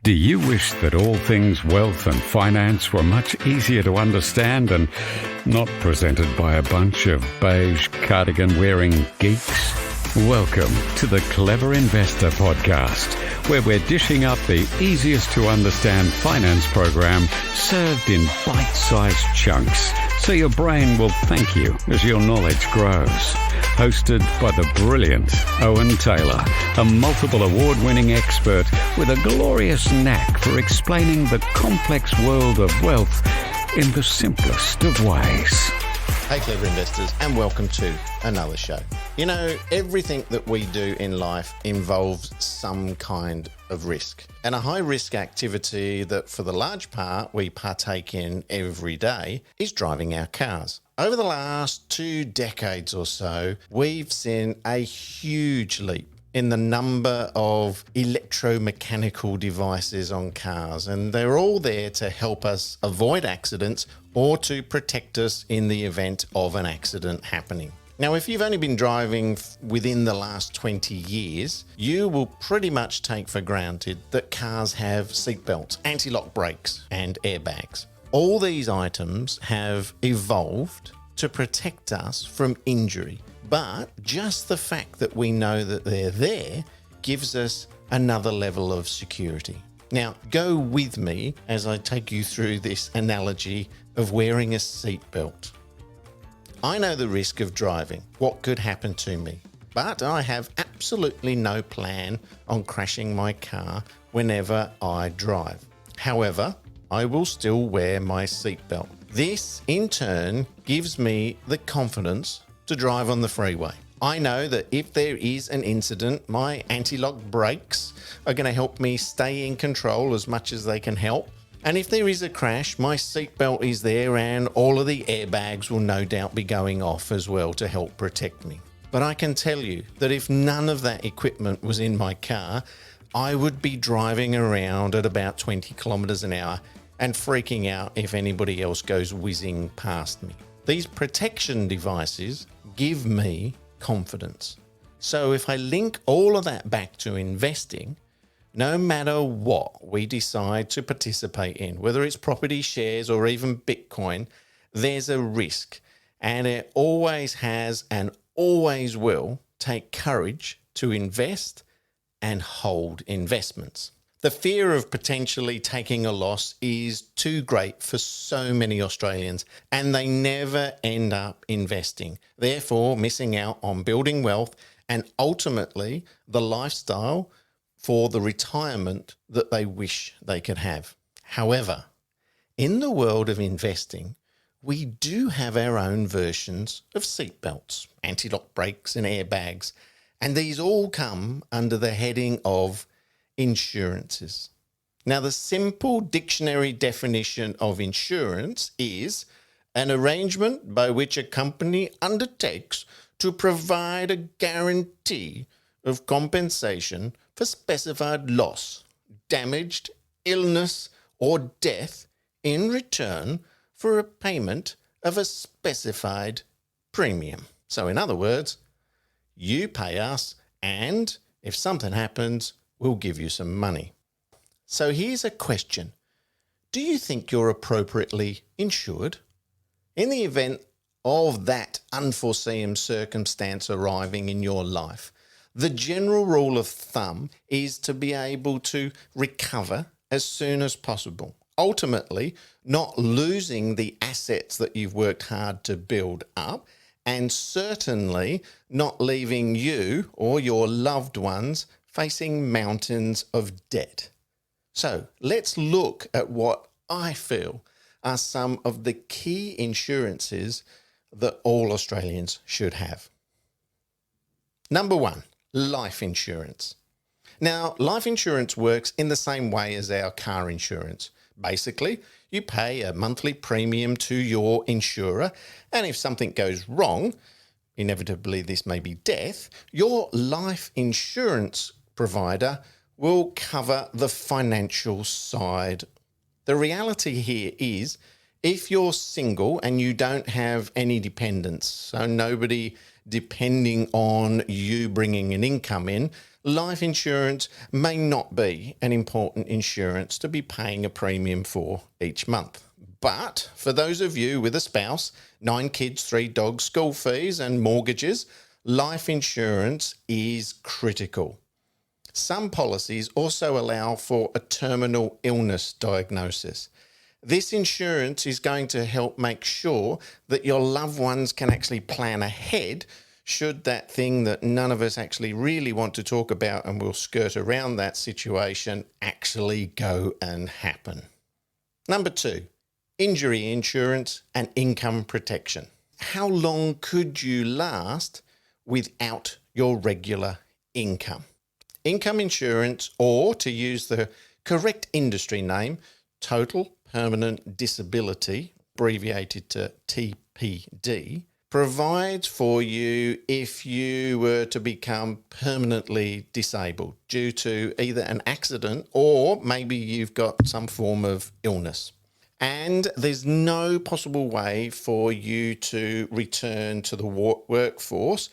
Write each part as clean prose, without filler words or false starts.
Do you wish that all things wealth and finance were much easier to understand and not presented by a bunch of beige cardigan-wearing geeks? Welcome to the Clever Investor Podcast, where we're dishing up the easiest to understand finance program served in bite-sized chunks, so your brain will thank you as your knowledge grows. Hosted by the brilliant Owen Taylor, a multiple award-winning expert with a glorious knack for explaining the complex world of wealth in the simplest of ways. Hey clever investors, and welcome to another show. You know, everything that we do in life involves some kind of risk. And a high risk activity that for the large part we partake in every day is driving our cars. Over the last 2 decades or so, we've seen a huge leap in the number of electromechanical devices on cars, and they're all there to help us avoid accidents or to protect us in the event of an accident happening. Now, if you've only been driving within the last 20 years, you will pretty much take for granted that cars have seatbelts, anti-lock brakes, and airbags. All these items have evolved to protect us from injury. But just the fact that we know that they're there gives us another level of security. Now, go with me as I take you through this analogy of wearing a seatbelt. I know the risk of driving, what could happen to me, but I have absolutely no plan on crashing my car whenever I drive. However, I will still wear my seatbelt. This, in turn, gives me the confidence to drive on the freeway. I know that if there is an incident, my anti-lock brakes are going to help me stay in control as much as they can help. And if there is a crash, my seatbelt is there and all of the airbags will no doubt be going off as well to help protect me. But I can tell you that if none of that equipment was in my car, I would be driving around at about 20 kilometers an hour and freaking out if anybody else goes whizzing past me. These protection devices give me confidence. So if I link all of that back to investing, no matter what we decide to participate in, whether it's property, shares, or even Bitcoin, there's a risk. And it always has and always will take courage to invest and hold investments. The fear of potentially taking a loss is too great for so many Australians, and they never end up investing, therefore missing out on building wealth and ultimately the lifestyle for the retirement that they wish they could have. However, in the world of investing, we do have our own versions of seatbelts, anti-lock brakes and airbags, and these all come under the heading of insurances. Now, the simple dictionary definition of insurance is an arrangement by which a company undertakes to provide a guarantee of compensation for specified loss, damage, illness, or death in return for a payment of a specified premium. So in other words, you pay us, and if something happens, we'll give you some money. So here's a question. Do you think you're appropriately insured? In the event of that unforeseen circumstance arriving in your life, the general rule of thumb is to be able to recover as soon as possible, ultimately not losing the assets that you've worked hard to build up, and certainly not leaving you or your loved ones facing mountains of debt. So let's look at what I feel are some of the key insurances that all Australians should have. Number 1, life insurance. Now, life insurance works in the same way as our car insurance. Basically, you pay a monthly premium to your insurer, and if something goes wrong, inevitably this may be death, your life insurance provider will cover the financial side. The reality here is, if you're single and you don't have any dependents, so nobody depending on you bringing an income in, life insurance may not be an important insurance to be paying a premium for each month. But for those of you with a spouse, 9 kids, 3 dogs, school fees and mortgages, life insurance is critical. Some policies also allow for a terminal illness diagnosis. This insurance is going to help make sure that your loved ones can actually plan ahead should that thing that none of us actually really want to talk about and will skirt around that situation actually go and happen. Number 2. Injury insurance and income protection. How long could you last without your regular income? Income insurance, or to use the correct industry name, total permanent disability, abbreviated to TPD, provides for you if you were to become permanently disabled due to either an accident or maybe you've got some form of illness. And there's no possible way for you to return to the workforce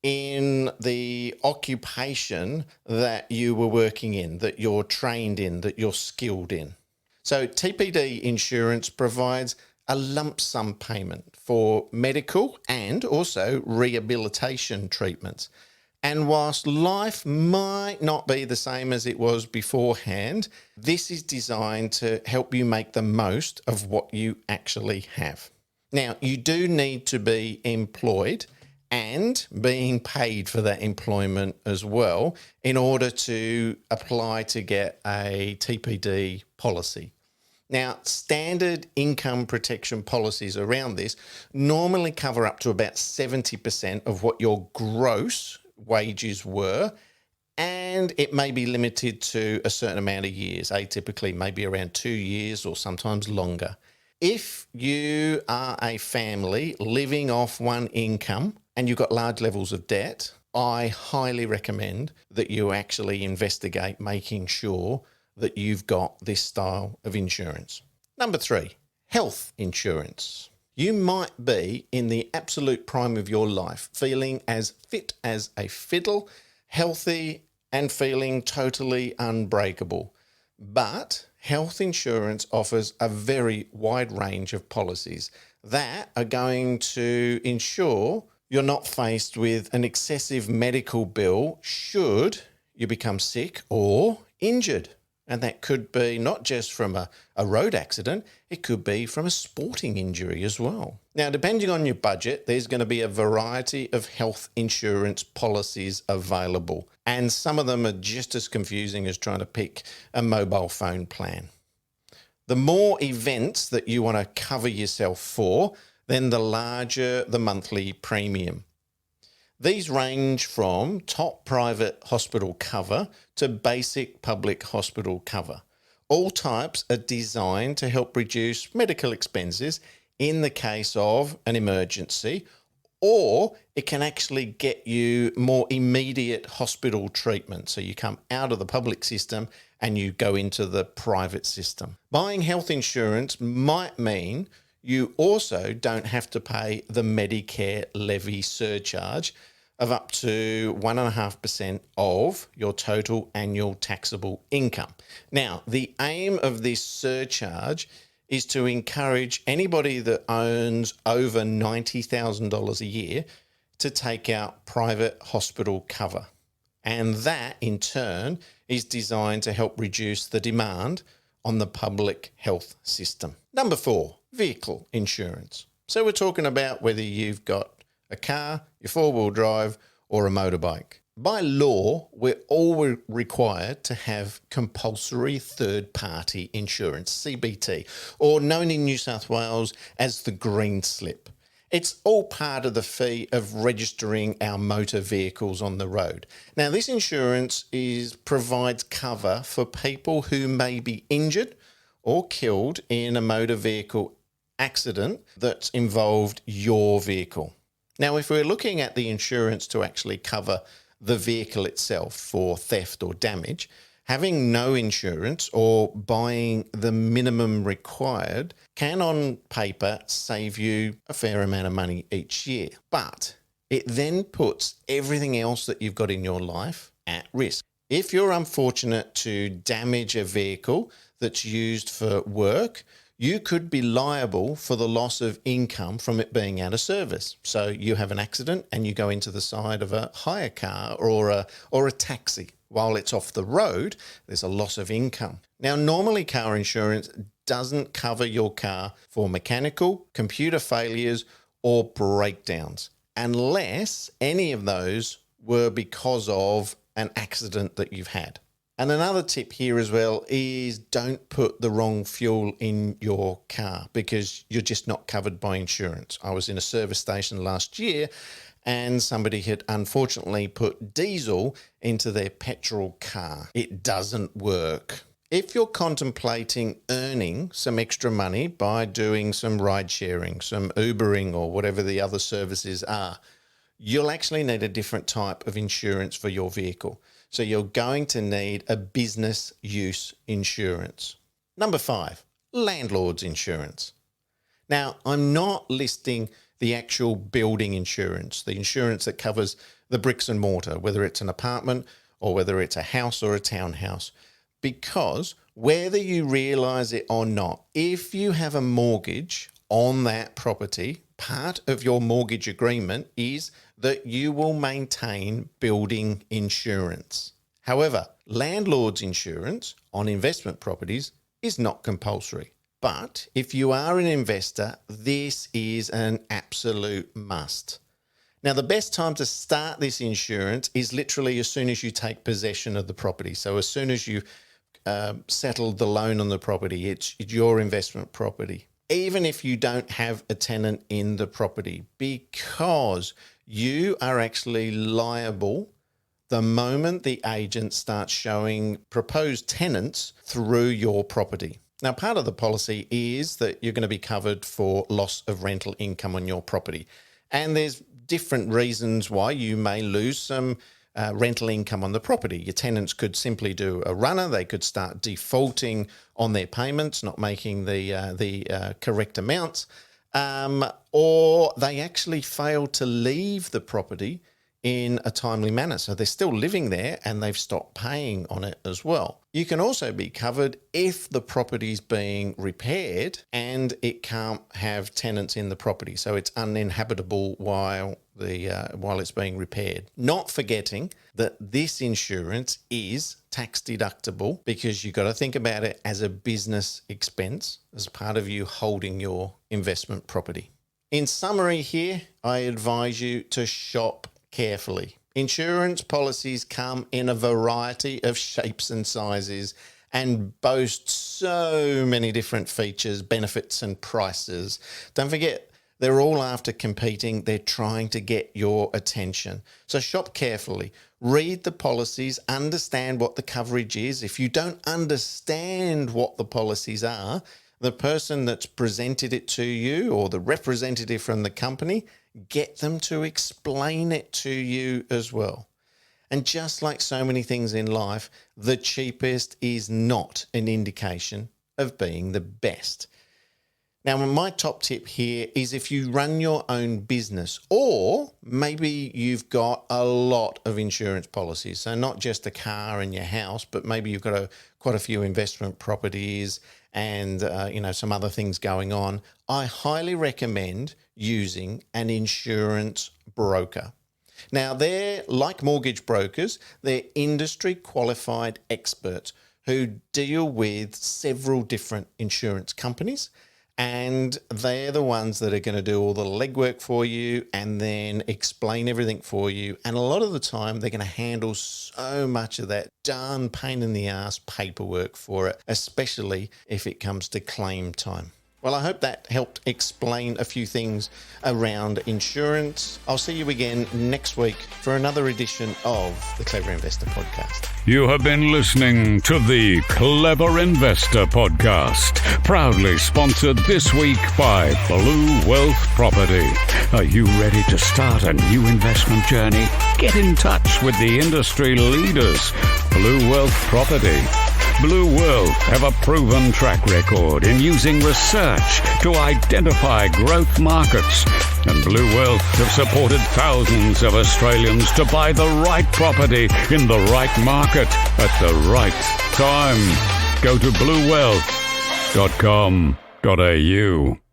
in the occupation that you were working in, that you're trained in, that you're skilled in. So TPD insurance provides a lump sum payment for medical and also rehabilitation treatments. And whilst life might not be the same as it was beforehand, this is designed to help you make the most of what you actually have. Now, you do need to be employed and being paid for that employment as well in order to apply to get a TPD policy. Now, standard income protection policies around this normally cover up to about 70% of what your gross wages were, and it may be limited to a certain amount of years, atypically maybe around 2 years or sometimes longer. If you are a family living off one income and you've got large levels of debt, I highly recommend that you actually investigate making sure that you've got this style of insurance. Number 3, health insurance. You might be in the absolute prime of your life, feeling as fit as a fiddle, healthy and feeling totally unbreakable. But health insurance offers a very wide range of policies that are going to ensure you're not faced with an excessive medical bill should you become sick or injured. And that could be not just from a road accident, it could be from a sporting injury as well. Now, depending on your budget, there's going to be a variety of health insurance policies available. And some of them are just as confusing as trying to pick a mobile phone plan. The more events that you want to cover yourself for, then the larger the monthly premium. These range from top private hospital cover to basic public hospital cover. All types are designed to help reduce medical expenses in the case of an emergency, or it can actually get you more immediate hospital treatment. So you come out of the public system and you go into the private system. Buying health insurance might mean you also don't have to pay the Medicare levy surcharge of up to 1.5% of your total annual taxable income. Now, the aim of this surcharge is to encourage anybody that owns over $90,000 a year to take out private hospital cover. And that, in turn, is designed to help reduce the demand on the public health system. Number 4, vehicle insurance. So we're talking about whether you've got a car, your 4-wheel drive, or a motorbike. By law, we're all required to have compulsory third-party insurance, CBT, or known in New South Wales as the green slip. It's all part of the fee of registering our motor vehicles on the road. Now, this insurance provides cover for people who may be injured or killed in a motor vehicle accident that's involved your vehicle. Now, if we're looking at the insurance to actually cover the vehicle itself for theft or damage, having no insurance or buying the minimum required can on paper save you a fair amount of money each year. But it then puts everything else that you've got in your life at risk. If you're unfortunate to damage a vehicle that's used for work, you could be liable for the loss of income from it being out of service. So you have an accident and you go into the side of a hire car or a taxi. While it's off the road, there's a loss of income. Now, normally car insurance doesn't cover your car for mechanical, computer failures, or breakdowns, unless any of those were because of an accident that you've had. And another tip here as well is don't put the wrong fuel in your car because you're just not covered by insurance. I was in a service station last year and somebody had unfortunately put diesel into their petrol car. It doesn't work. If you're contemplating earning some extra money by doing some ride sharing, some Ubering or whatever the other services are, you'll actually need a different type of insurance for your vehicle. So you're going to need a business use insurance. Number 5, Landlords Insurance. Now, I'm not listing the actual building insurance, the insurance that covers the bricks and mortar, whether it's an apartment or whether it's a house or a townhouse, because whether you realise it or not, if you have a mortgage on that property, part of your mortgage agreement is that you will maintain building insurance. However, landlord's insurance on investment properties is not compulsory. But if you are an investor, this is an absolute must. Now, the best time to start this insurance is literally as soon as you take possession of the property. So as soon as you settled the loan on the property, it's your investment property. Even if you don't have a tenant in the property, because you are actually liable the moment the agent starts showing proposed tenants through your property. Now, part of the policy is that you're going to be covered for loss of rental income on your property. And there's different reasons why you may lose some rental income on the property. Your tenants could simply do a runner. They could start defaulting on their payments, not making the correct amounts, or they actually fail to leave the property in a timely manner. So they're still living there and they've stopped paying on it as well. You can also be covered if the property's being repaired and it can't have tenants in the property. So it's uninhabitable while it's being repaired. Not forgetting that this insurance is tax deductible because you've got to think about it as a business expense as part of you holding your investment property. In summary here, I advise you to shop carefully. Insurance policies come in a variety of shapes and sizes and boast so many different features, benefits and prices. Don't forget, they're all after competing. They're trying to get your attention. So shop carefully. Read the policies, understand what the coverage is. If you don't understand what the policies are, the person that's presented it to you or the representative from the company, get them to explain it to you as well. And just like so many things in life, the cheapest is not an indication of being the best. Now, my top tip here is if you run your own business, or maybe you've got a lot of insurance policies, so not just a car and your house, but maybe you've got quite a few investment properties and some other things going on, I highly recommend using an insurance broker. Now, they're like mortgage brokers, they're industry qualified experts who deal with several different insurance companies, and they're the ones that are going to do all the legwork for you and then explain everything for you. And a lot of the time, they're going to handle so much of that darn pain in the ass paperwork for it, especially if it comes to claim time. Well, I hope that helped explain a few things around insurance. I'll see you again next week for another edition of the Clever Investor Podcast. You have been listening to the Clever Investor Podcast, proudly sponsored this week by Blue Wealth Property. Are you ready to start a new investment journey? Get in touch with the industry leaders, Blue Wealth Property. Blue Wealth have a proven track record in using research to identify growth markets And Blue Wealth have supported thousands of Australians to buy the right property in the right market at the right time. Go to bluewealth.com.au.